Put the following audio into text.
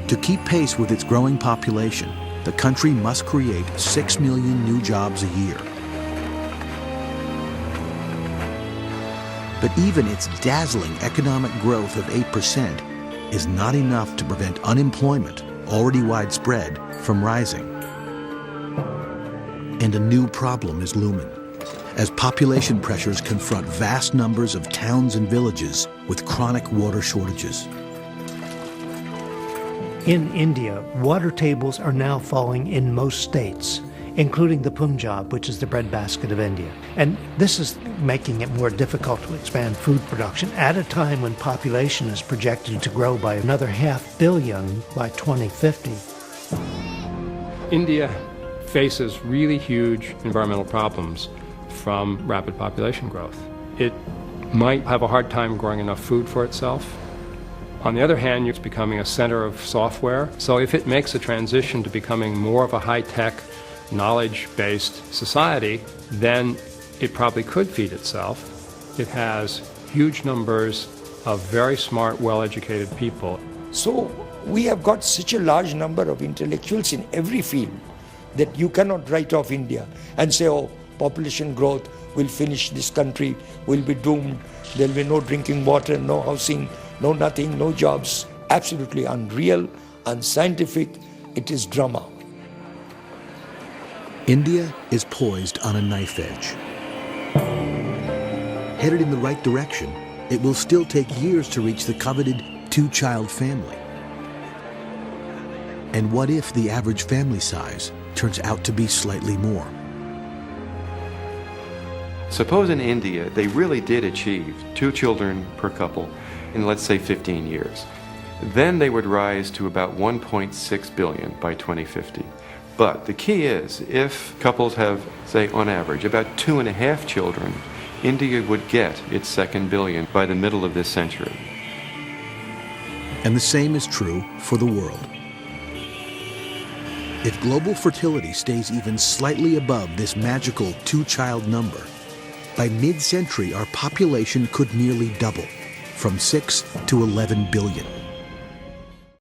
To keep pace with its growing population, the country must create 6 million new jobs a year. But even its dazzling economic growth of 8% is not enough to prevent unemployment, already widespread, from rising. And a new problem is looming, as population pressures confront vast numbers of towns and villages with chronic water shortages. In India, water tables are now falling in most states, including the Punjab, which is the breadbasket of India. And this is making it more difficult to expand food production at a time when population is projected to grow by another 500 million by 2050. India faces really huge environmental problems from rapid population growth. It might have a hard time growing enough food for itself. On the other hand, it's becoming a center of software. So if it makes a transition to becoming more of a high-tech, knowledge-based society, then it probably could feed itself. It has huge numbers of very smart, well-educated people. So we have got such a large number of intellectuals in every field that you cannot write off India and say, oh, population growth will finish this country, will be doomed, there will be no drinking water, no housing, no nothing, no jobs. Absolutely unreal, unscientific. It is drama. India is poised on a knife edge. Headed in the right direction, it will still take years to reach the coveted 2-child family. And what if the average family size turns out to be slightly more? Suppose in India they really did achieve 2 children per couple in, let's say, 15 years. Then they would rise to about 1.6 billion by 2050. But the key is, if couples have, say, on average, about 2.5 children, India would get its 2nd billion by the middle of this century. And the same is true for the world. If global fertility stays even slightly above this magical 2-child number, by mid-century our population could nearly double, from 6 to 11 billion.